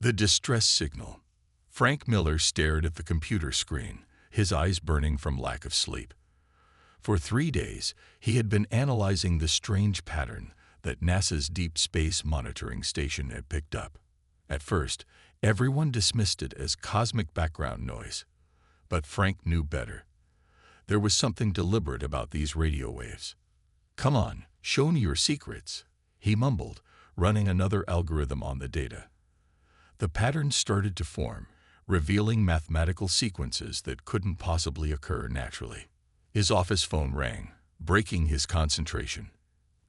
The distress signal. Frank Miller stared at the computer screen, his eyes burning from lack of sleep. For 3 days, he had been analyzing the strange pattern that NASA's Deep Space Monitoring Station had picked up. At first, everyone dismissed it as cosmic background noise. But Frank knew better. There was something deliberate about these radio waves. "Come on, show me your secrets," he mumbled, running another algorithm on the data. The pattern started to form, revealing mathematical sequences that couldn't possibly occur naturally. His office phone rang, breaking his concentration.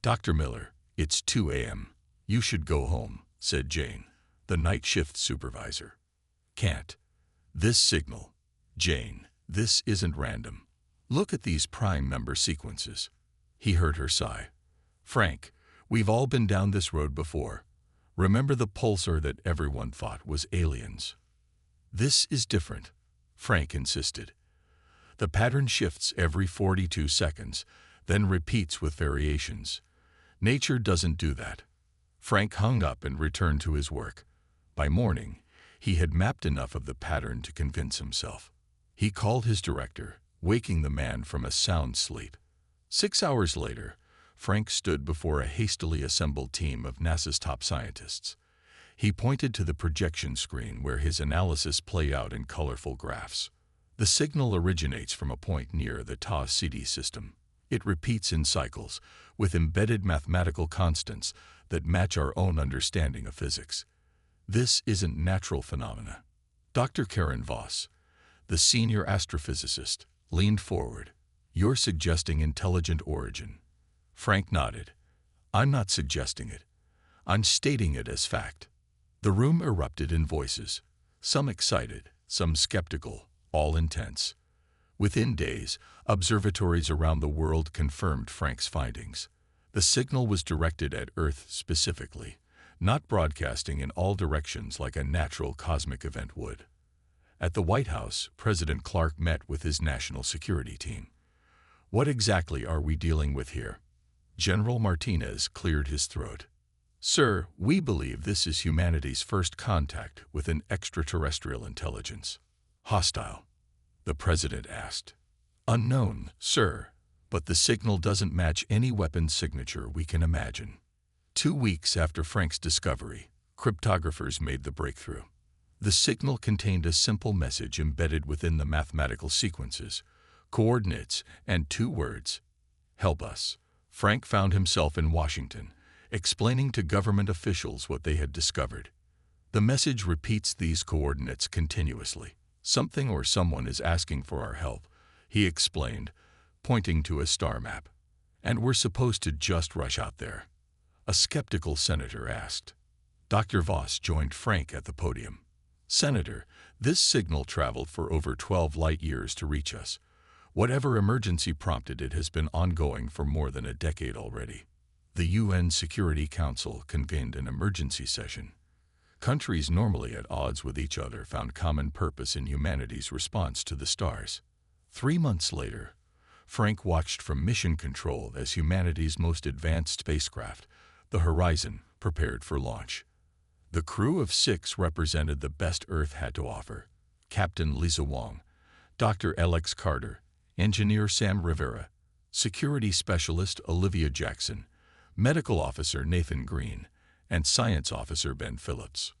"Dr. Miller, it's 2 a.m. You should go home," said Jane, the night shift supervisor. "Can't. This signal. Jane, this isn't random. Look at these prime number sequences." He heard her sigh. "Frank, we've all been down this road before. Remember the pulsar that everyone thought was aliens?" "This is different," Frank insisted. "The pattern shifts every 42 seconds, then repeats with variations. Nature doesn't do that." Frank hung up and returned to his work. By morning, he had mapped enough of the pattern to convince himself. He called his director, waking the man from a sound sleep. 6 hours later, Frank stood before a hastily assembled team of NASA's top scientists. He pointed to the projection screen where his analysis played out in colorful graphs. "The signal originates from a point near the Tau-CD system. It repeats in cycles, with embedded mathematical constants that match our own understanding of physics. This isn't natural phenomena." Dr. Karen Voss, the senior astrophysicist, leaned forward. "You're suggesting intelligent origin." Frank nodded. "I'm not suggesting it. I'm stating it as fact." The room erupted in voices, some excited, some skeptical, all intense. Within days, observatories around the world confirmed Frank's findings. The signal was directed at Earth specifically, not broadcasting in all directions like a natural cosmic event would. At the White House, President Clark met with his national security team. "What exactly are we dealing with here?" General Martinez cleared his throat. "Sir, we believe this is humanity's first contact with an extraterrestrial intelligence." "Hostile?" the president asked. "Unknown, sir, but the signal doesn't match any weapon signature we can imagine." 2 weeks after Frank's discovery, cryptographers made the breakthrough. The signal contained a simple message embedded within the mathematical sequences, coordinates, and 2 words: "Help us." Frank found himself in Washington, explaining to government officials what they had discovered. The message repeats these coordinates continuously. "Something or someone is asking for our help," he explained, pointing to a star map. "And we're supposed to just rush out there?" a skeptical senator asked. Dr. Voss joined Frank at the podium. "Senator, this signal traveled for over 12 light years to reach us. Whatever emergency prompted it has been ongoing for more than a decade already." The UN Security Council convened an emergency session. Countries normally at odds with each other found common purpose in humanity's response to the stars. 3 months later, Frank watched from mission control as humanity's most advanced spacecraft, the Horizon, prepared for launch. The crew of 6 represented the best Earth had to offer: Captain Lisa Wong, Dr. Alex Carter, Engineer Sam Rivera, Security Specialist Olivia Jackson, Medical Officer Nathan Green, and Science Officer Ben Phillips.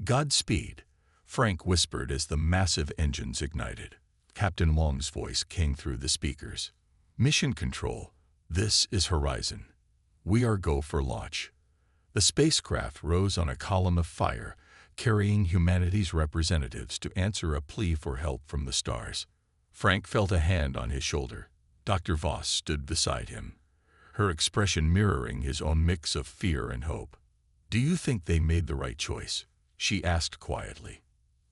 "Godspeed," Frank whispered as the massive engines ignited. Captain Wong's voice came through the speakers. "Mission Control, this is Horizon. We are go for launch." The spacecraft rose on a column of fire, carrying humanity's representatives to answer a plea for help from the stars. Frank felt a hand on his shoulder. Dr. Voss stood beside him, her expression mirroring his own mix of fear and hope. "Do you think they made the right choice?" she asked quietly.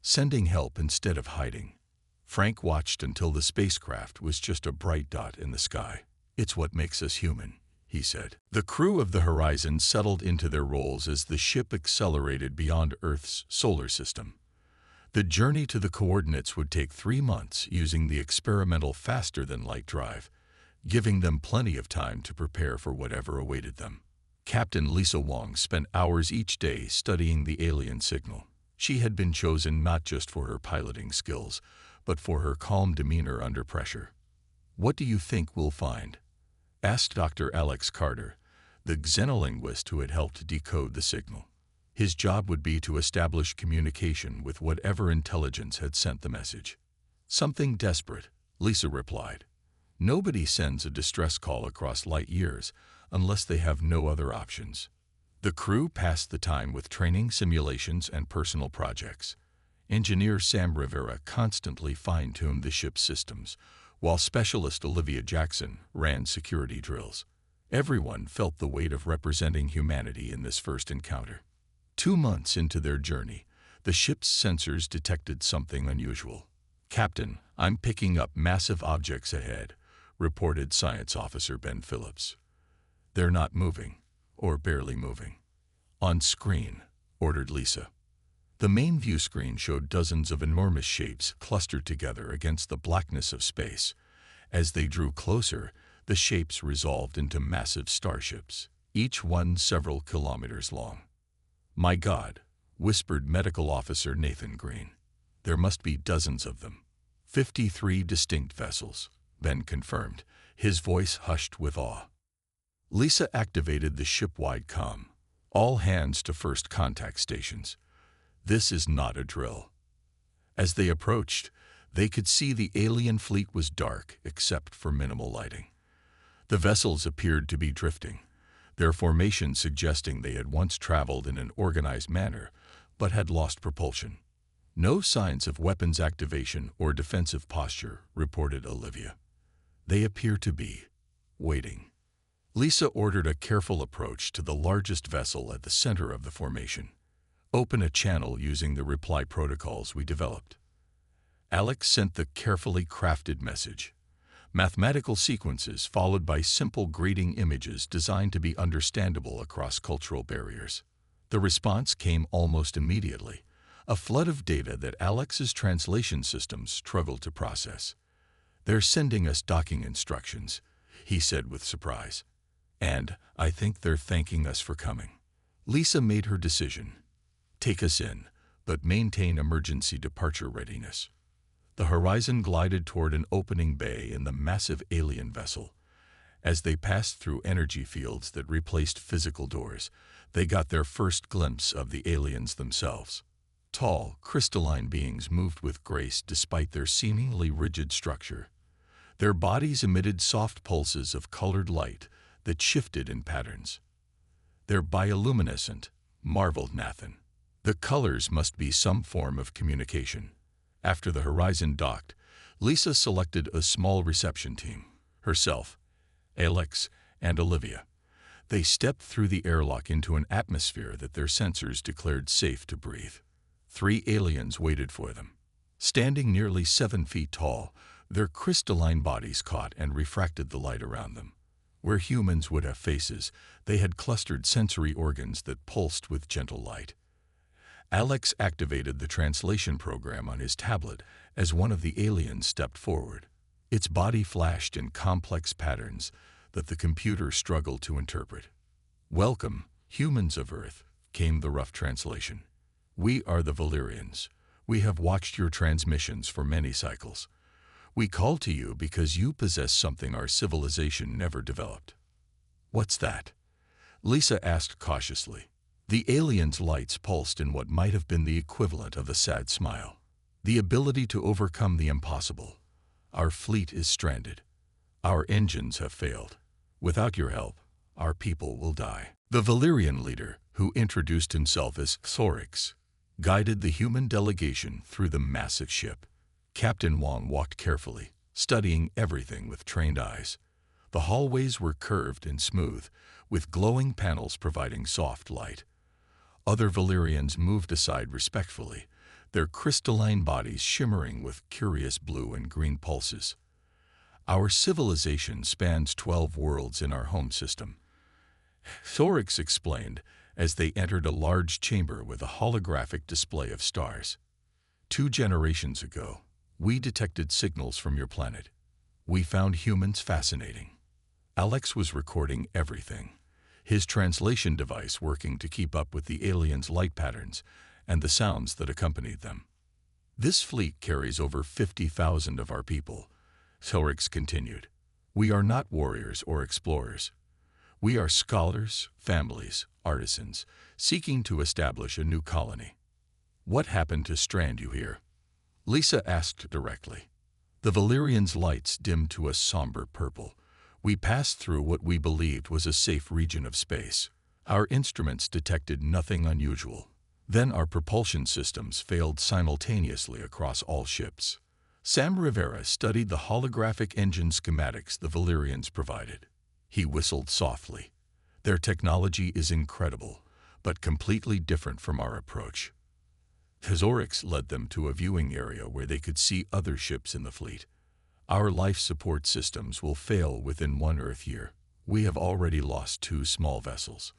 "Sending help instead of hiding." Frank watched until the spacecraft was just a bright dot in the sky. "It's what makes us human," he said. The crew of the Horizon settled into their roles as the ship accelerated beyond Earth's solar system. The journey to the coordinates would take 3 months using the experimental faster-than-light drive, giving them plenty of time to prepare for whatever awaited them. Captain Lisa Wong spent hours each day studying the alien signal. She had been chosen not just for her piloting skills, but for her calm demeanor under pressure. "What do you think we'll find?" asked Dr. Alex Carter, the xenolinguist who had helped decode the signal. His job would be to establish communication with whatever intelligence had sent the message. "Something desperate," Lisa replied. "Nobody sends a distress call across light years unless they have no other options." The crew passed the time with training, simulations, and personal projects. Engineer Sam Rivera constantly fine-tuned the ship's systems, while specialist Olivia Jackson ran security drills. Everyone felt the weight of representing humanity in this first encounter. 2 months into their journey, the ship's sensors detected something unusual. "Captain, I'm picking up massive objects ahead," reported Science Officer Ben Phillips. "They're not moving, or barely moving." "On screen," ordered Lisa. The main view screen showed dozens of enormous shapes clustered together against the blackness of space. As they drew closer, the shapes resolved into massive starships, each one several kilometers long. "My God," whispered Medical Officer Nathan Green. "There must be dozens of them." 53 distinct vessels, Ben confirmed, his voice hushed with awe. Lisa activated the ship-wide comm. "All hands to first contact stations. This is not a drill." As they approached, they could see the alien fleet was dark except for minimal lighting. The vessels appeared to be drifting, their formation suggesting they had once traveled in an organized manner but had lost propulsion. "No signs of weapons activation or defensive posture," reported Olivia. "They appear to be waiting." Lisa ordered a careful approach to the largest vessel at the center of the formation. "Open a channel using the reply protocols we developed." Alex sent the carefully crafted message. Mathematical sequences followed by simple greeting images designed to be understandable across cultural barriers. The response came almost immediately, a flood of data that Alex's translation systems struggled to process. "They're sending us docking instructions," he said with surprise. "And I think they're thanking us for coming." Lisa made her decision. "Take us in, but maintain emergency departure readiness." The Horizon glided toward an opening bay in the massive alien vessel. As they passed through energy fields that replaced physical doors, they got their first glimpse of the aliens themselves. Tall, crystalline beings moved with grace despite their seemingly rigid structure. Their bodies emitted soft pulses of colored light that shifted in patterns. "They're bioluminescent," marveled Nathan. "The colors must be some form of communication." After the Horizon docked, Lisa selected a small reception team, herself, Alex, and Olivia. They stepped through the airlock into an atmosphere that their sensors declared safe to breathe. 3 aliens waited for them. Standing nearly 7 feet tall, their crystalline bodies caught and refracted the light around them. Where humans would have faces, they had clustered sensory organs that pulsed with gentle light. Alex activated the translation program on his tablet as one of the aliens stepped forward. Its body flashed in complex patterns that the computer struggled to interpret. "Welcome, humans of Earth," came the rough translation. "We are the Valyrians. We have watched your transmissions for many cycles. We call to you because you possess something our civilization never developed." "What's that?" Lisa asked cautiously. The alien's lights pulsed in what might have been the equivalent of a sad smile. "The ability to overcome the impossible. Our fleet is stranded. Our engines have failed. Without your help, our people will die." The Valyrian leader, who introduced himself as Orcs, guided the human delegation through the massive ship. Captain Wong walked carefully, studying everything with trained eyes. The hallways were curved and smooth, with glowing panels providing soft light. Other Valyrians moved aside respectfully, their crystalline bodies shimmering with curious blue and green pulses. "Our civilization spans 12 worlds in our home system," Thorix explained as they entered a large chamber with a holographic display of stars. 2 generations ago, we detected signals from your planet. We found humans fascinating." Alex was recording everything, his translation device working to keep up with the aliens' light patterns and the sounds that accompanied them. This fleet carries over 50,000 of our people, Orcs continued. We are not warriors or explorers. We are scholars, families, artisans, seeking to establish a new colony. What happened to strand you here? Lisa asked directly. The Valyrians' lights dimmed to a somber purple. We passed through what we believed was a safe region of space. Our instruments detected nothing unusual. Then our propulsion systems failed simultaneously across all ships. Sam Rivera studied the holographic engine schematics the Valyrians provided. He whistled softly. Their technology is incredible, but completely different from our approach. Orcs led them to a viewing area where they could see other ships in the fleet. Our life support systems will fail within 1 Earth year. We have already lost 2 small vessels.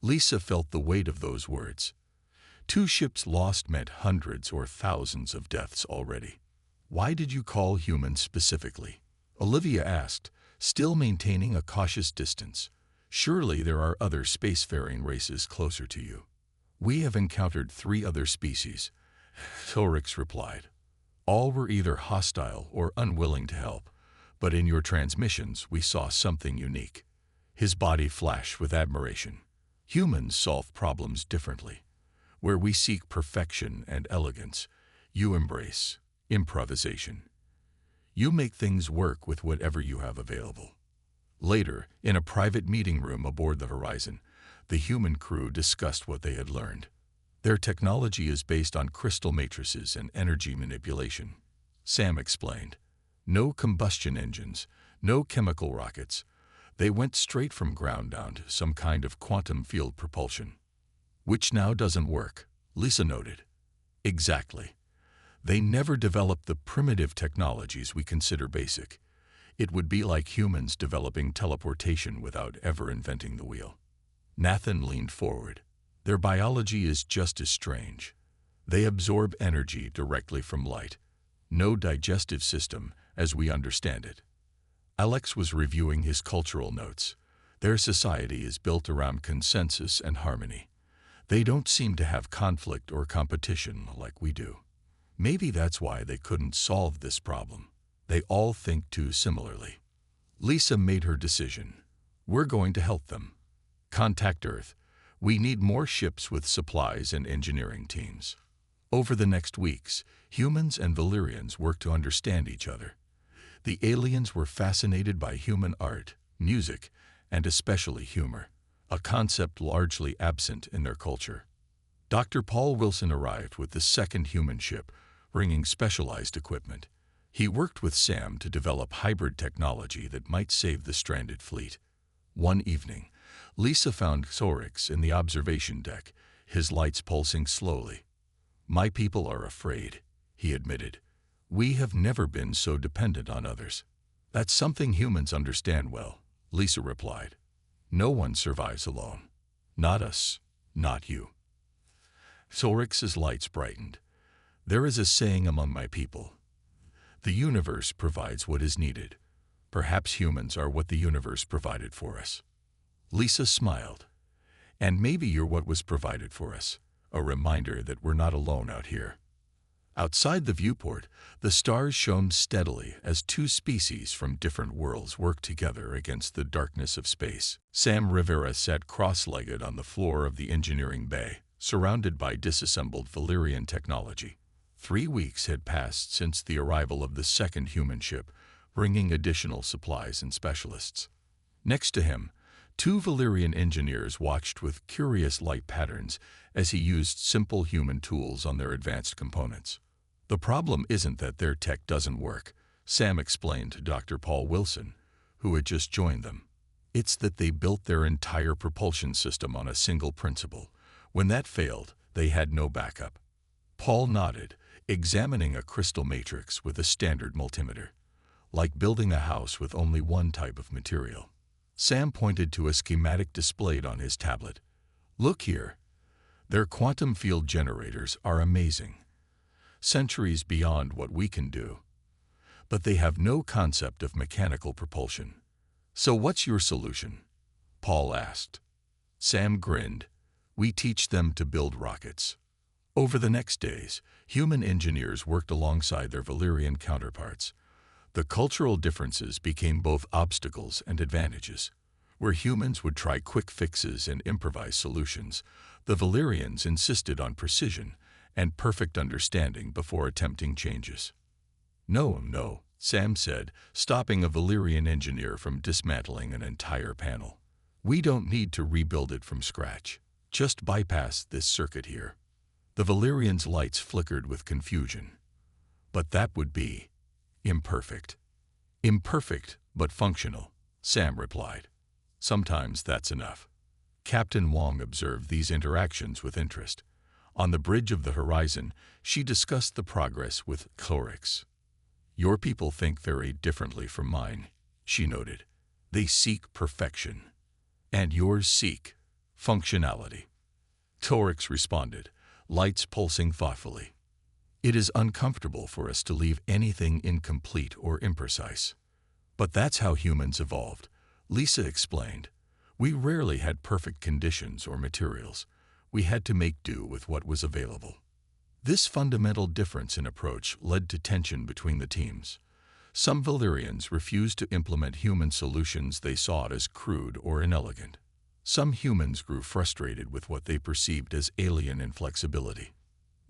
Lisa felt the weight of those words. 2 ships lost meant hundreds or thousands of deaths already. Why did you call humans specifically? Olivia asked, still maintaining a cautious distance. Surely there are other spacefaring races closer to you. We have encountered 3 other species, Orcs replied. All were either hostile or unwilling to help, but in your transmissions we saw something unique. His body flashed with admiration. Humans solve problems differently. Where we seek perfection and elegance, you embrace improvisation. You make things work with whatever you have available. Later, in a private meeting room aboard the Horizon, the human crew discussed what they had learned. Their technology is based on crystal matrices and energy manipulation. Sam explained. No combustion engines, no chemical rockets. They went straight from ground down to some kind of quantum field propulsion. Which now doesn't work, Lisa noted. Exactly. They never developed the primitive technologies we consider basic. It would be like humans developing teleportation without ever inventing the wheel. Nathan leaned forward. Their biology is just as strange. They absorb energy directly from light. No digestive system, as we understand it. Alex was reviewing his cultural notes. Their society is built around consensus and harmony. They don't seem to have conflict or competition like we do. Maybe that's why they couldn't solve this problem. They all think too similarly. Lisa made her decision. We're going to help them. Contact Earth. We need more ships with supplies and engineering teams. Over the next weeks, humans and Valyrians worked to understand each other. The aliens were fascinated by human art, music, and especially humor, a concept largely absent in their culture. Dr. Paul Wilson arrived with the second human ship, bringing specialized equipment. He worked with Sam to develop hybrid technology that might save the stranded fleet. One evening, Lisa found Orcs in the observation deck, his lights pulsing slowly. My people are afraid, he admitted. We have never been so dependent on others. That's something humans understand well, Lisa replied. No one survives alone. Not us, not you. Orcs' lights brightened. There is a saying among my people. The universe provides what is needed. Perhaps humans are what the universe provided for us. Lisa smiled. And maybe you're what was provided for us, a reminder that we're not alone out here. Outside the viewport, the stars shone steadily as 2 species from different worlds worked together against the darkness of space. Sam Rivera sat cross-legged on the floor of the engineering bay, surrounded by disassembled Valyrian technology. 3 weeks had passed since the arrival of the second human ship, bringing additional supplies and specialists. Next to him, 2 Valyrian engineers watched with curious light patterns as he used simple human tools on their advanced components. The problem isn't that their tech doesn't work, Sam explained to Dr. Paul Wilson, who had just joined them. It's that they built their entire propulsion system on a single principle. When that failed, they had no backup. Paul nodded, examining a crystal matrix with a standard multimeter, like building a house with only one type of material. Sam pointed to a schematic displayed on his tablet. Look here. Their quantum field generators are amazing. Centuries beyond what we can do. But they have no concept of mechanical propulsion. So what's your solution? Paul asked. Sam grinned. We teach them to build rockets. Over the next days, human engineers worked alongside their Valyrian counterparts. The cultural differences became both obstacles and advantages. Where humans would try quick fixes and improvise solutions, the Valyrians insisted on precision and perfect understanding before attempting changes. No, Sam said, stopping a Valyrian engineer from dismantling an entire panel. We don't need to rebuild it from scratch. Just bypass this circuit here. The Valyrian's lights flickered with confusion. But that would be imperfect. Imperfect, but functional, Sam replied. Sometimes that's enough. Captain Wong observed these interactions with interest. On the bridge of the horizon, she discussed the progress with Orcs. Your people think very differently from mine, she noted. They seek perfection. And yours seek functionality. Orcs responded, lights pulsing thoughtfully. It is uncomfortable for us to leave anything incomplete or imprecise. But that's how humans evolved, Lisa explained. We rarely had perfect conditions or materials. We had to make do with what was available. This fundamental difference in approach led to tension between the teams. Some Valyrians refused to implement human solutions they saw as crude or inelegant. Some humans grew frustrated with what they perceived as alien inflexibility.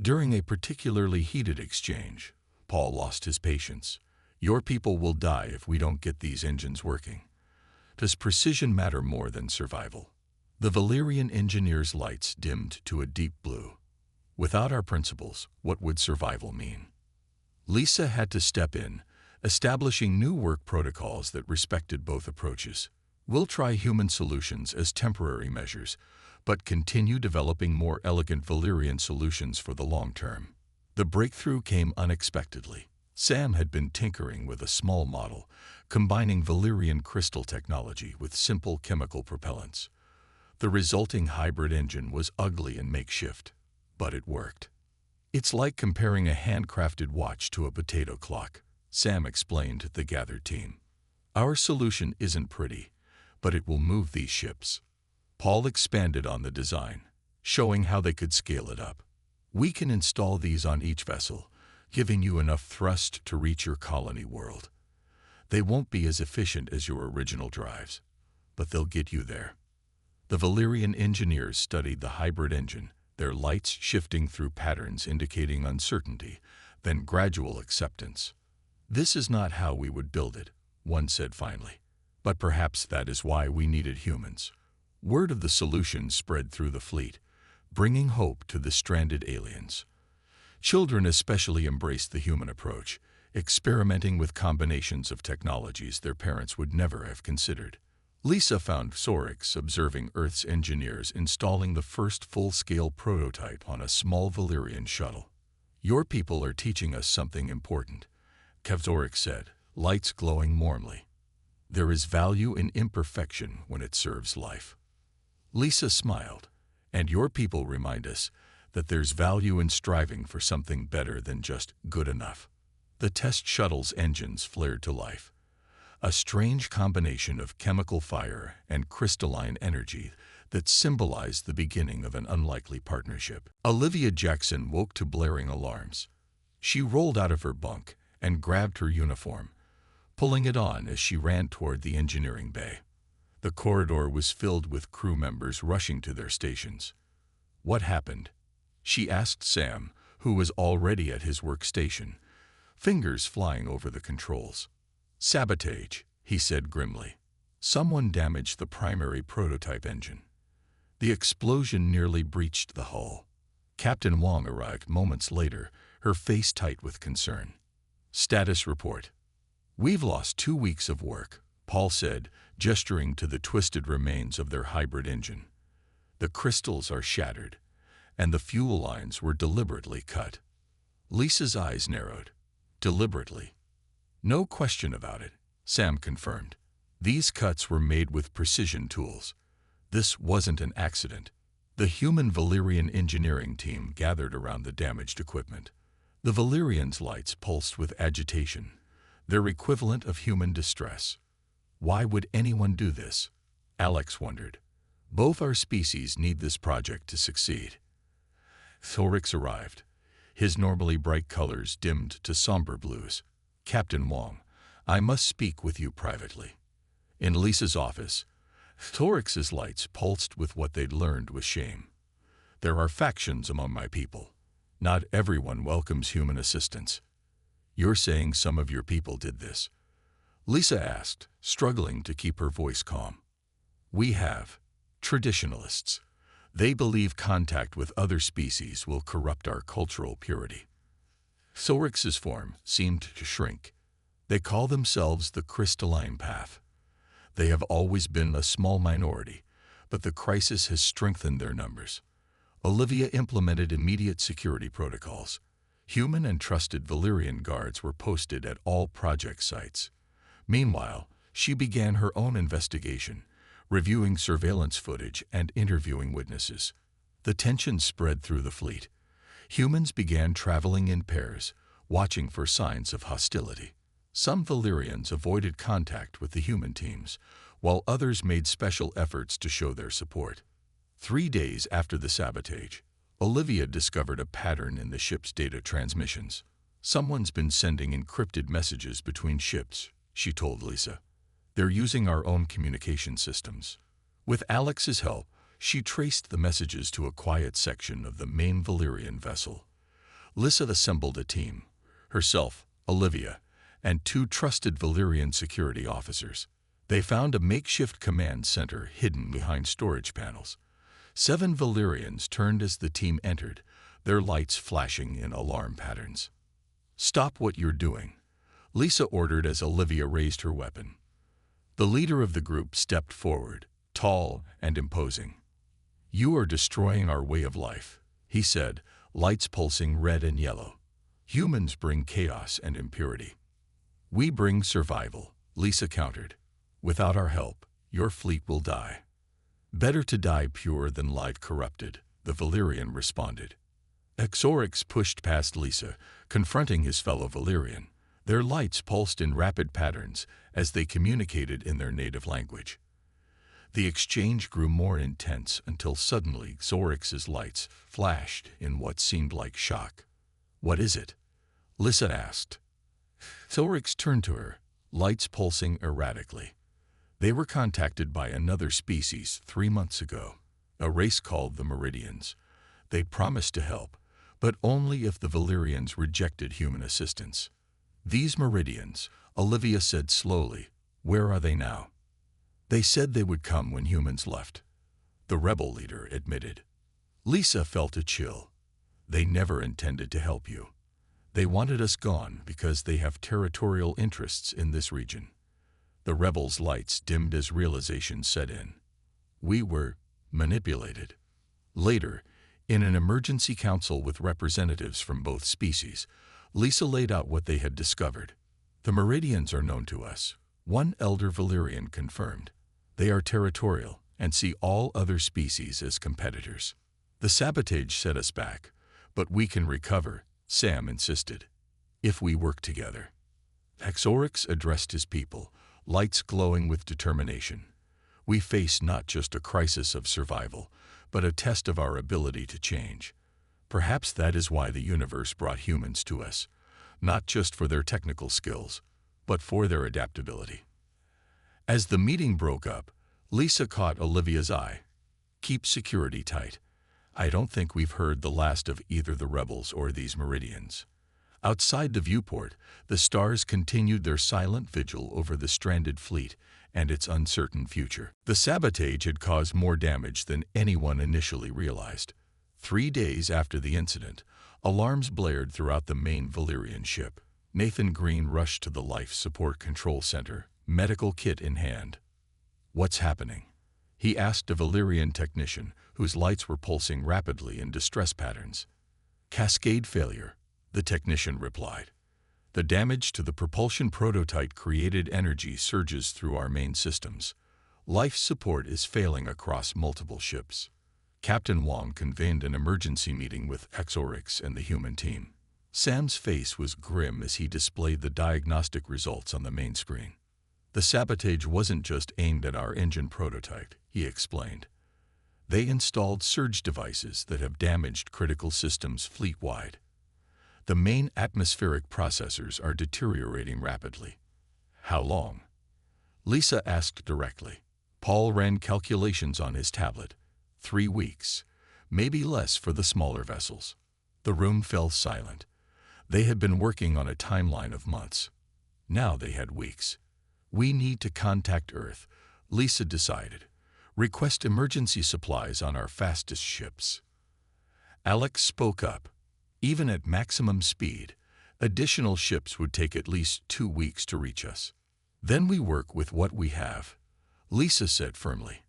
During a particularly heated exchange, Paul lost his patience. Your people will die if we don't get these engines working. Does precision matter more than survival? The Valyrian engineer's lights dimmed to a deep blue. Without our principles, what would survival mean? Lisa had to step in, establishing new work protocols that respected both approaches. We'll try human solutions as temporary measures, but continue developing more elegant Valyrian solutions for the long term. The breakthrough came unexpectedly. Sam had been tinkering with a small model, combining Valyrian crystal technology with simple chemical propellants. The resulting hybrid engine was ugly and makeshift, but it worked. It's like comparing a handcrafted watch to a potato clock, Sam explained to the gathered team. Our solution isn't pretty, but it will move these ships. Paul expanded on the design, showing how they could scale it up. We can install these on each vessel, giving you enough thrust to reach your colony world. They won't be as efficient as your original drives, but they'll get you there. The Valyrian engineers studied the hybrid engine, their lights shifting through patterns indicating uncertainty, then gradual acceptance. This is not how we would build it, one said finally. But perhaps that is why we needed humans. Word of the solution spread through the fleet, bringing hope to the stranded aliens. Children especially embraced the human approach, experimenting with combinations of technologies their parents would never have considered. Lisa found Orcs observing Earth's engineers installing the first full-scale prototype on a small Valyrian shuttle. Your people are teaching us something important, Orcs said, lights glowing warmly. There is value in imperfection when it serves life. Lisa smiled, and your people remind us that there's value in striving for something better than just good enough. The test shuttle's engines flared to life. A strange combination of chemical fire and crystalline energy that symbolized the beginning of an unlikely partnership. Olivia Jackson woke to blaring alarms. She rolled out of her bunk and grabbed her uniform, pulling it on as she ran toward the engineering bay. The corridor was filled with crew members rushing to their stations. What happened? She asked Sam, who was already at his workstation, fingers flying over the controls. Sabotage, he said grimly. Someone damaged the primary prototype engine. The explosion nearly breached the hull. Captain Wong arrived moments later, her face tight with concern. Status report. We've lost 2 weeks of work, Paul said, gesturing to the twisted remains of their hybrid engine. The crystals are shattered, and the fuel lines were deliberately cut. Lisa's eyes narrowed. Deliberately. No question about it, Sam confirmed. These cuts were made with precision tools. This wasn't an accident. The human Valyrian engineering team gathered around the damaged equipment. The Valyrians' lights pulsed with agitation, their equivalent of human distress. Why would anyone do this? Alex wondered. Both our species need this project to succeed. Orcs arrived. His normally bright colors dimmed to somber blues. "Captain Wong, I must speak with you privately." In Lisa's office, Orcs' lights pulsed with what they'd learned with shame. "There are factions among my people. Not everyone welcomes human assistance." "You're saying some of your people did this?" Lisa asked, struggling to keep her voice calm. "We have. Traditionalists. They believe contact with other species will corrupt our cultural purity." Sorix's form seemed to shrink. "They call themselves the Crystalline Path. They have always been a small minority, but the crisis has strengthened their numbers." Olivia implemented immediate security protocols. Human and trusted Valyrian guards were posted at all project sites. Meanwhile, she began her own investigation, reviewing surveillance footage and interviewing witnesses. The tension spread through the fleet. Humans began traveling in pairs, watching for signs of hostility. Some Valyrians avoided contact with the human teams, while others made special efforts to show their support. 3 days after the sabotage, Olivia discovered a pattern in the ship's data transmissions. "Someone's been sending encrypted messages between ships," she told Lisa. "They're using our own communication systems." With Alex's help, she traced the messages to a quiet section of the main Valyrian vessel. Lisa assembled a team, herself, Olivia, and 2 trusted Valyrian security officers. They found a makeshift command center hidden behind storage panels. 7 Valyrians turned as the team entered, their lights flashing in alarm patterns. "Stop what you're doing," Lisa ordered as Olivia raised her weapon. The leader of the group stepped forward, tall and imposing. "You are destroying our way of life," he said, lights pulsing red and yellow. "Humans bring chaos and impurity." "We bring survival," Lisa countered. "Without our help, your fleet will die." "Better to die pure than live corrupted," the Valyrian responded. Orcs pushed past Lisa, confronting his fellow Valyrian. Their lights pulsed in rapid patterns as they communicated in their native language. The exchange grew more intense until suddenly Zorix's lights flashed in what seemed like shock. "What is it?" Lisa asked. Zorix turned to her, lights pulsing erratically. They were contacted by another species 3 months ago, a race called the Meridians. They promised to help, but only if the Valyrians rejected human assistance. "These Meridians," Olivia said slowly, "where are they now?" "They said they would come when humans left," the rebel leader admitted. Lisa felt a chill. "They never intended to help you. They wanted us gone because they have territorial interests in this region." The rebels' lights dimmed as realization set in. "We were manipulated." Later, in an emergency council with representatives from both species, Lisa laid out what they had discovered. "The Meridians are known to us," one elder Valyrian confirmed. "They are territorial and see all other species as competitors. The sabotage set us back, but we can recover," Sam insisted, "if we work together." Orcs addressed his people, lights glowing with determination. "We face not just a crisis of survival, but a test of our ability to change. Perhaps that is why the universe brought humans to us, not just for their technical skills, but for their adaptability." As the meeting broke up, Lisa caught Olivia's eye. "Keep security tight. I don't think we've heard the last of either the rebels or these Meridians." Outside the viewport, the stars continued their silent vigil over the stranded fleet and its uncertain future. The sabotage had caused more damage than anyone initially realized. 3 days after the incident, alarms blared throughout the main Valyrian ship. Nathan Green rushed to the Life Support Control Center, medical kit in hand. "What's happening?" he asked a Valyrian technician whose lights were pulsing rapidly in distress patterns. "Cascade failure," the technician replied. "The damage to the propulsion prototype created energy surges through our main systems. Life support is failing across multiple ships." Captain Wong convened an emergency meeting with Orcs and the human team. Sam's face was grim as he displayed the diagnostic results on the main screen. "The sabotage wasn't just aimed at our engine prototype," he explained. They installed surge devices that have damaged critical systems fleet-wide. The main atmospheric processors are deteriorating rapidly. How long? Lisa asked directly. Paul ran calculations on his tablet. 3 weeks, maybe less for the smaller vessels. The room fell silent. They had been working on a timeline of months. Now they had weeks. We need to contact Earth, Lisa decided. Request emergency supplies on our fastest ships. Alex spoke up. Even at maximum speed, additional ships would take at least 2 weeks to reach us. Then we work with what we have, Lisa said firmly.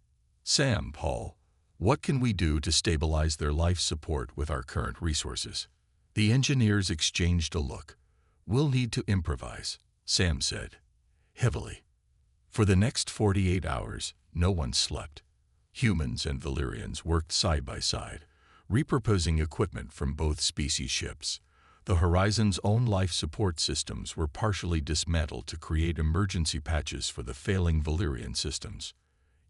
Sam, Paul, what can we do to stabilize their life support with our current resources? The engineers exchanged a look. We'll need to improvise, Sam said, heavily. For the next 48 hours, no one slept. Humans and Valyrians worked side by side, repurposing equipment from both species ships. The Horizon's own life support systems were partially dismantled to create emergency patches for the failing Valyrian systems.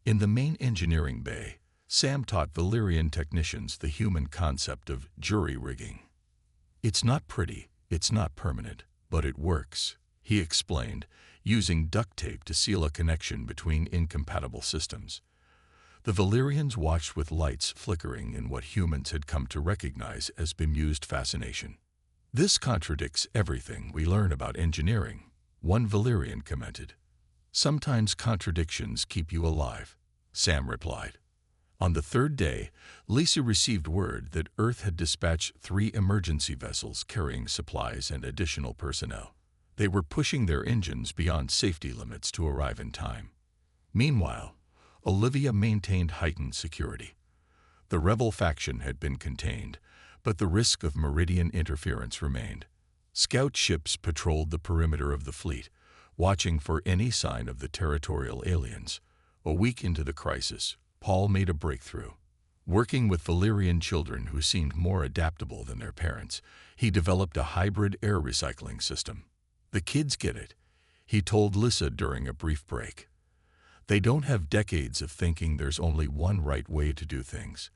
In the main engineering bay, Sam taught Valyrian technicians the human concept of jury rigging. It's not pretty, it's not permanent, but it works, he explained, using duct tape to seal a connection between incompatible systems. The Valyrians watched with lights flickering in what humans had come to recognize as bemused fascination. This contradicts everything we learn about engineering, one Valyrian commented. Sometimes contradictions keep you alive, Sam replied. On the 3rd day, Lisa received word that Earth had dispatched 3 emergency vessels carrying supplies and additional personnel. They were pushing their engines beyond safety limits to arrive in time. Meanwhile, Olivia maintained heightened security. The rebel faction had been contained, but the risk of Meridian interference remained. Scout ships patrolled the perimeter of the fleet, watching for any sign of the territorial aliens. A week into the crisis, Paul made a breakthrough. Working with Valyrian children who seemed more adaptable than their parents, he developed a hybrid air recycling system. The kids get it, he told Lisa during a brief break. They don't have decades of thinking there's only one right way to do things.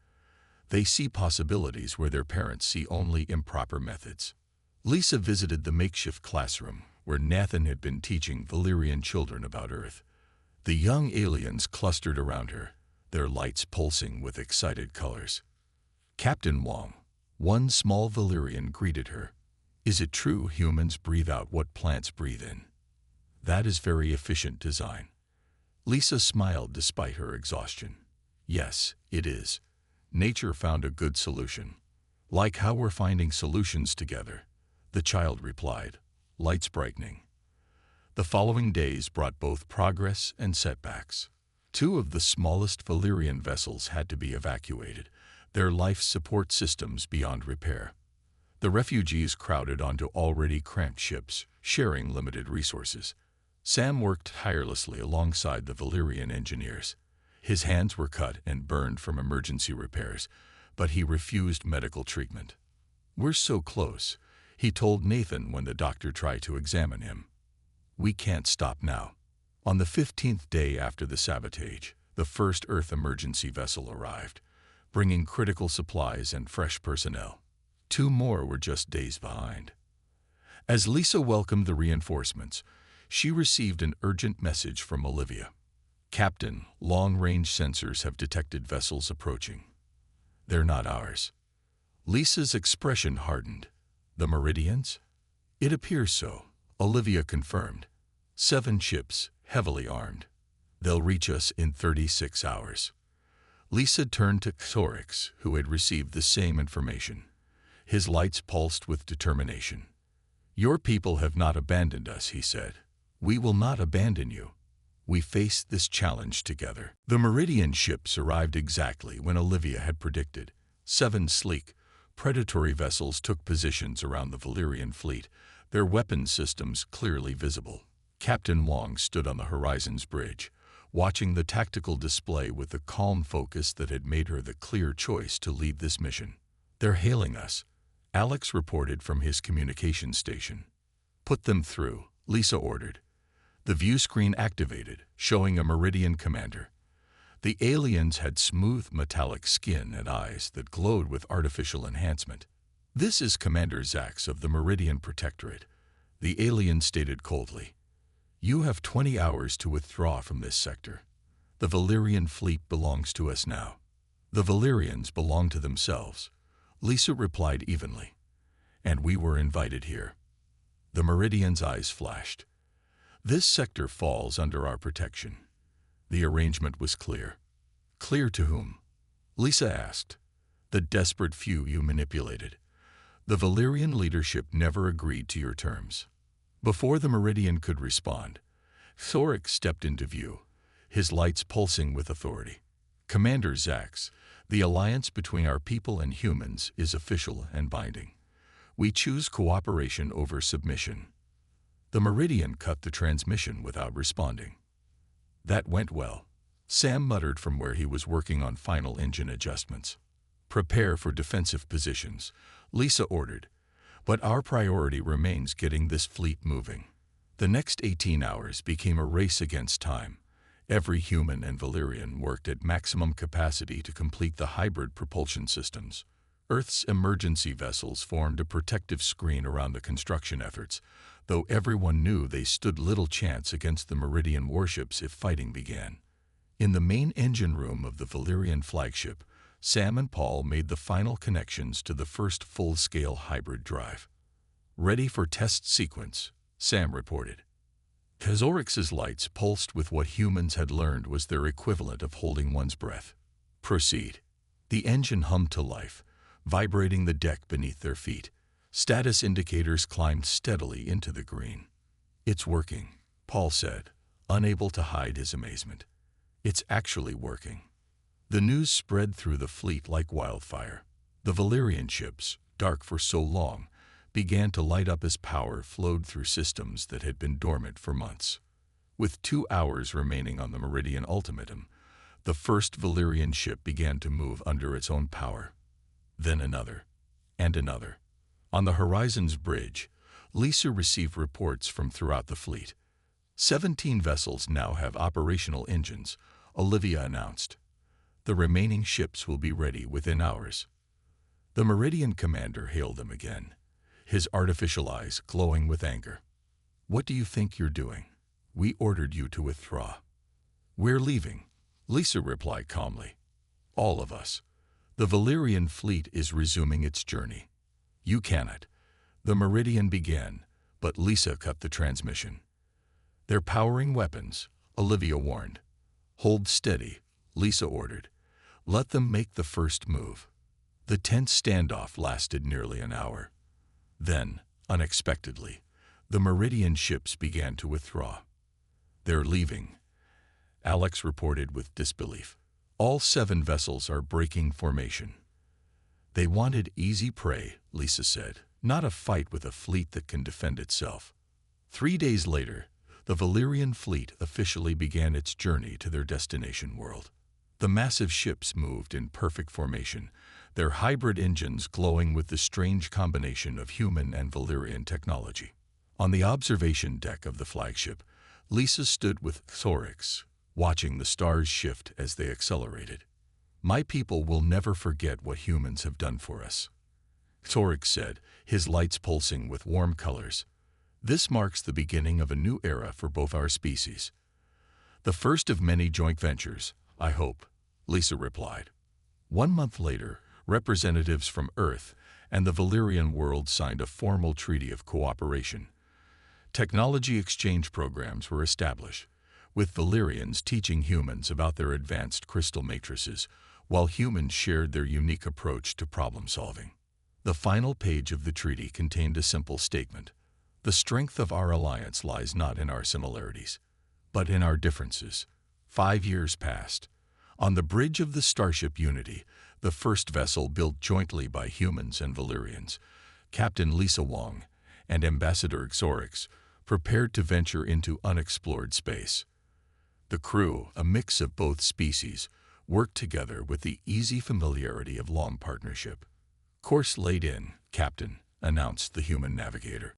They see possibilities where their parents see only improper methods. Lisa visited the makeshift classroom where Nathan had been teaching Valyrian children about Earth. The young aliens clustered around her, their lights pulsing with excited colors. Captain Wong, one small Valyrian, greeted her. Is it true humans breathe out what plants breathe in? That is very efficient design. Lisa smiled despite her exhaustion. Yes, it is. Nature found a good solution. Like how we're finding solutions together, the child replied, lights brightening. The following days brought both progress and setbacks. 2 of the smallest Valyrian vessels had to be evacuated, their life support systems beyond repair. The refugees crowded onto already cramped ships, sharing limited resources. Sam worked tirelessly alongside the Valyrian engineers. His hands were cut and burned from emergency repairs, but he refused medical treatment. We're so close, he told Nathan when the doctor tried to examine him. We can't stop now. On the 15th day after the sabotage, the first Earth emergency vessel arrived, bringing critical supplies and fresh personnel. 2 more were just days behind. As Lisa welcomed the reinforcements, she received an urgent message from Olivia. Captain, long-range sensors have detected vessels approaching. They're not ours. Lisa's expression hardened. The Meridians? It appears so, Olivia confirmed. 7 ships, heavily armed. They'll reach us in 36 hours. Lisa turned to Orcs, who had received the same information. His lights pulsed with determination. Your people have not abandoned us, he said. We will not abandon you. We face this challenge together. The Meridian ships arrived exactly when Olivia had predicted. 7 sleek, predatory vessels took positions around the Valyrian fleet, their weapon systems clearly visible. Captain Wong stood on the Horizon's bridge, watching the tactical display with the calm focus that had made her the clear choice to lead this mission. They're hailing us, Alex reported from his communication station. Put them through, Lisa ordered. The view screen activated, showing a Meridian commander. The aliens had smooth metallic skin and eyes that glowed with artificial enhancement. "This is Commander Zax of the Meridian Protectorate," the alien stated coldly. "You have 20 hours to withdraw from this sector. The Valyrian fleet belongs to us now." "The Valyrians belong to themselves," Lisa replied evenly. "And we were invited here." The Meridian's eyes flashed. "This sector falls under our protection." The arrangement was clear. "Clear to whom?" Lisa asked. "The desperate few you manipulated. The Valyrian leadership never agreed to your terms." Before the Meridian could respond, Thoric stepped into view, his lights pulsing with authority. "Commander Zax, the alliance between our people and humans is official and binding. We choose cooperation over submission." The Meridian cut the transmission without responding. "That went well," Sam muttered from where he was working on final engine adjustments. "Prepare for defensive positions," Lisa ordered. "But our priority remains getting this fleet moving." The next 18 hours became a race against time. Every human and Valyrian worked at maximum capacity to complete the hybrid propulsion systems. Earth's emergency vessels formed a protective screen around the construction efforts, though everyone knew they stood little chance against the Meridian warships if fighting began. In the main engine room of the Valyrian flagship, Sam and Paul made the final connections to the first full-scale hybrid drive. "Ready for test sequence," Sam reported. Orcs' lights pulsed with what humans had learned was their equivalent of holding one's breath. "Proceed." The engine hummed to life, vibrating the deck beneath their feet. Status indicators climbed steadily into the green. "It's working," Paul said, unable to hide his amazement. "It's actually working." The news spread through the fleet like wildfire. The Valyrian ships, dark for so long, began to light up as power flowed through systems that had been dormant for months. With 2 hours remaining on the Meridian ultimatum, the first Valyrian ship began to move under its own power. Then another, and another. On the Horizon's bridge, Lisa received reports from throughout the fleet. 17 vessels now have operational engines, Olivia announced. The remaining ships will be ready within hours. The Meridian commander hailed them again, his artificial eyes glowing with anger. "What do you think you're doing? We ordered you to withdraw." "We're leaving," Lisa replied calmly. "All of us. The Valyrian fleet is resuming its journey." "You cannot." The Meridian began, but Lisa cut the transmission. "They're powering weapons," Olivia warned. "Hold steady," Lisa ordered. "Let them make the first move." The tense standoff lasted nearly an hour. Then, unexpectedly, the Meridian ships began to withdraw. "They're leaving," Alex reported with disbelief. "All 7 vessels are breaking formation." "They wanted easy prey," Lisa said, "not a fight with a fleet that can defend itself." 3 days later, the Valyrian fleet officially began its journey to their destination world. The massive ships moved in perfect formation, their hybrid engines glowing with the strange combination of human and Valyrian technology. On the observation deck of the flagship, Lisa stood with Thorix, watching the stars shift as they accelerated. "My people will never forget what humans have done for us," Thorix said, his lights pulsing with warm colors. "This marks the beginning of a new era for both our species." "The first of many joint ventures, I hope," Lisa replied. 1 month later, representatives from Earth and the Valyrian world signed a formal treaty of cooperation. Technology exchange programs were established, with Valyrians teaching humans about their advanced crystal matrices, while humans shared their unique approach to problem-solving. The final page of the treaty contained a simple statement: "The strength of our alliance lies not in our similarities, but in our differences." 5 years passed. On the bridge of the starship Unity, the first vessel built jointly by humans and Valyrians, Captain Lisa Wong and Ambassador Xorix prepared to venture into unexplored space. The crew, a mix of both species, worked together with the easy familiarity of long partnership. "Course laid in, Captain," announced the human navigator.